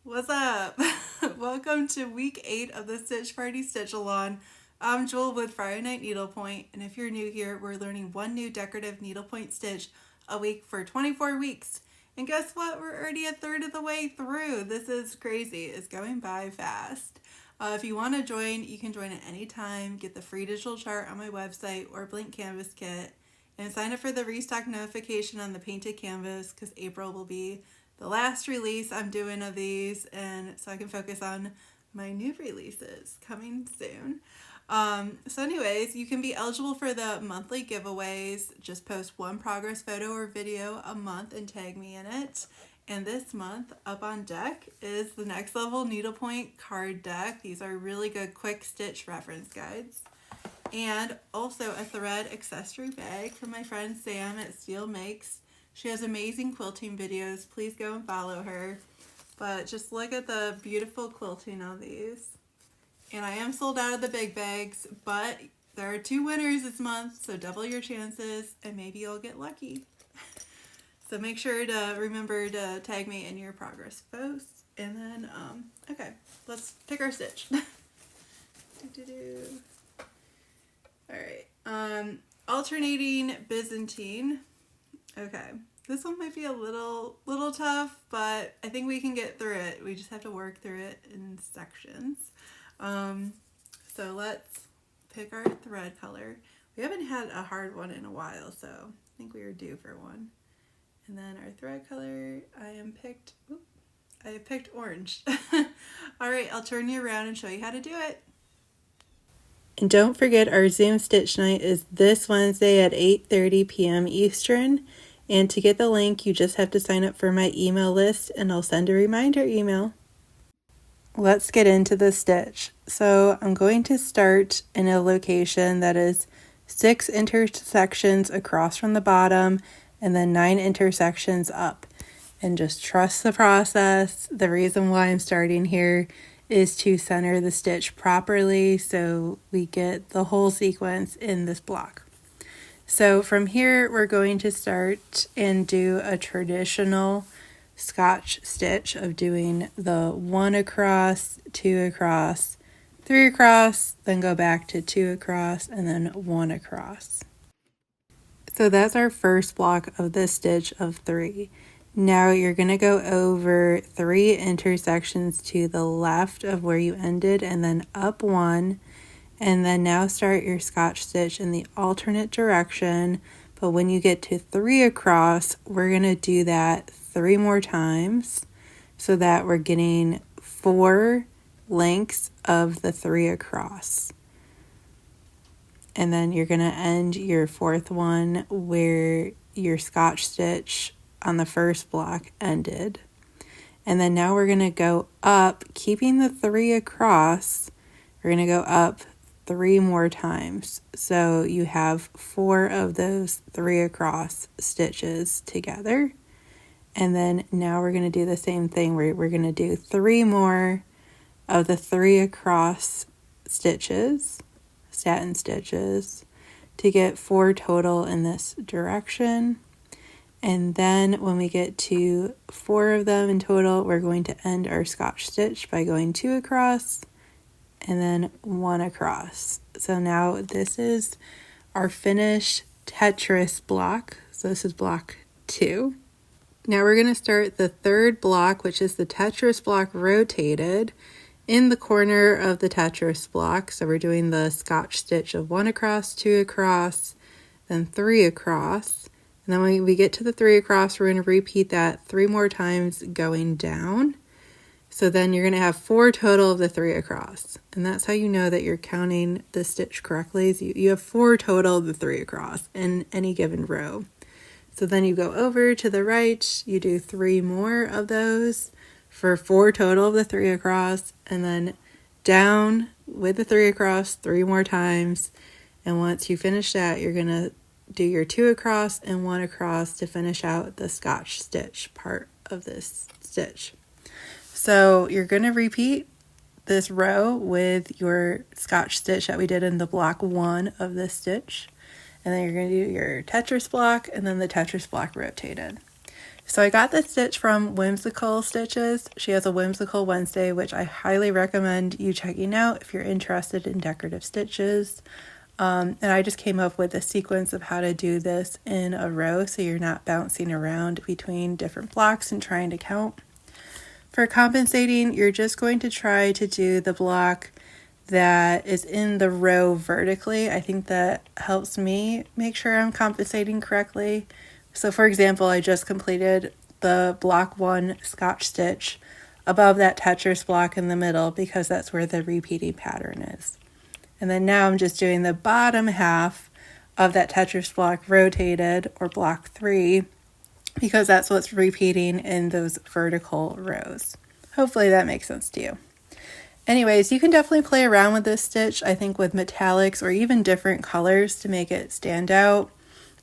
What's up? Welcome to week 8 of the Stitch Party Stitch Along. I'm Jewel with Friday Night Needlepoint, and if you're new here, we're learning one new decorative needlepoint stitch a week for 24 weeks. And guess what? We're already a third of the way through. This is crazy. It's going by fast. If you want to join, you can join at any time. Get the free digital chart on my website or blank canvas kit. And sign up for the restock notification on the painted canvas because April will be the last release I'm doing of these, and so I can focus on my new releases coming soon. So anyways, you can be eligible for the monthly giveaways. Just post one progress photo or video a month and tag me in it. And this month, up on deck is the Next Level Needlepoint card deck. These are really good quick stitch reference guides. And also a thread accessory bag from my friend Sam at Steel Makes. She has amazing quilting videos. Please go and follow her. But just look at the beautiful quilting on these. And I am sold out of the big bags, but there are 2 winners this month, so double your chances and maybe you'll get lucky. So make sure to remember to tag me in your progress posts. And then, okay, let's pick our stitch. Alright, alternating Byzantine. Okay, this one might be a little tough, but I think we can get through it. We just have to work through it in sections. So let's pick our thread color. We haven't had a hard one in a while, so I think we are due for one. And then our thread color, I have picked orange. All right, I'll turn you around and show you how to do it. And don't forget, our Zoom stitch night is this Wednesday at 8:30 p.m. Eastern. And to get the link, you just have to sign up for my email list and I'll send a reminder email. Let's get into the stitch. So I'm going to start in a location that is 6 intersections across from the bottom and then 9 intersections up. And just trust the process. The reason why I'm starting here is to center the stitch properly so we get the whole sequence in this block. So from here, we're going to start and do a traditional Scotch stitch of doing the 1 across, 2 across, 3 across, then go back to 2 across, and then 1 across. So that's our first block of the stitch of 3. Now you're going to go over 3 intersections to the left of where you ended and then up 1. And then now start your Scotch stitch in the alternate direction. But when you get to 3 across, we're going to do that 3 more times so that we're getting 4 lengths of the 3 across. And then you're going to end your 4th one where your Scotch stitch on the first block ended. And then now we're going to go up, keeping the 3 across. We're going to go up 3 more times. So you have 4 of those 3 across stitches together. And then now we're going to do the same thing where we're going to do 3 more of the 3 across stitches, satin stitches, to get 4 total in this direction. And then when we get to 4 of them in total, we're going to end our Scotch stitch by going 2 across and then 1 across. So now this is our finished Tetris block. So this is block 2. Now we're going to start the 3rd block, which is the Tetris block rotated in the corner of the Tetris block. So we're doing the Scotch stitch of 1 across, 2 across, then 3 across. And then when we get to the 3 across, we're going to repeat that 3 more times going down. So then you're going to have 4 total of the 3 across. And that's how you know that you're counting the stitch correctly. Is you have 4 total of the 3 across in any given row. So then you go over to the right, you do 3 more of those for 4 total of the 3 across, and then down with the 3 across 3 more times. And once you finish that, you're going to do your 2 across and 1 across to finish out the Scotch stitch part of this stitch. So you're going to repeat this row with your Scotch stitch that we did in the block 1 of this stitch. And then you're going to do your Tetris block and then the Tetris block rotated. So I got this stitch from Whimsical Stitches. She has a Whimsical Wednesday, which I highly recommend you checking out if you're interested in decorative stitches. And I just came up with a sequence of how to do this in a row so you're not bouncing around between different blocks and trying to count. For compensating, you're just going to try to do the block that is in the row vertically. I think that helps me make sure I'm compensating correctly. So for example, I just completed the block 1 Scotch stitch above that Tetris block in the middle because that's where the repeating pattern is. And then now I'm just doing the bottom half of that Tetris block rotated, or block 3, because that's what's repeating in those vertical rows. Hopefully that makes sense to you. Anyways, you can definitely play around with this stitch, I think with metallics or even different colors to make it stand out.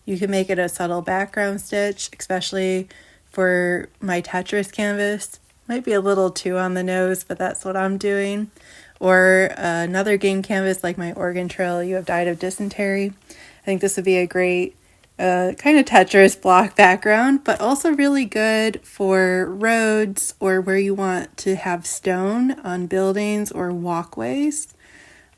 You can make it a subtle background stitch, especially for my Tetris canvas. Might be a little too on the nose, but that's what I'm doing. Or another game canvas like my Oregon Trail You Have Died of Dysentery. I think this would be a great kind of Tetris block background, but also really good for roads or where you want to have stone on buildings or walkways.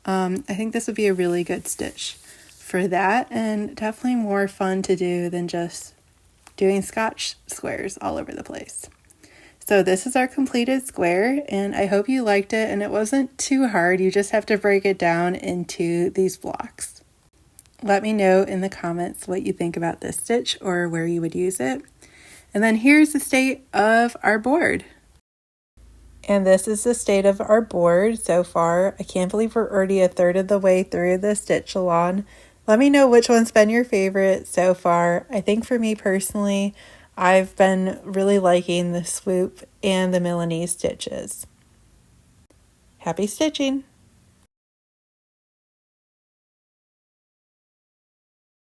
I think this would be a really good stitch for that, and definitely more fun to do than just doing Scotch squares all over the place. So this is our completed square, and I hope you liked it, and it wasn't too hard. You just have to break it down into these blocks. Let me know in the comments what you think about this stitch or where you would use it. And then here's the state of our board. And this is the state of our board so far. I can't believe we're already a third of the way through the stitch along. Let me know which one's been your favorite so far. I think for me personally, I've been really liking the swoop and the Milanese stitches. Happy stitching!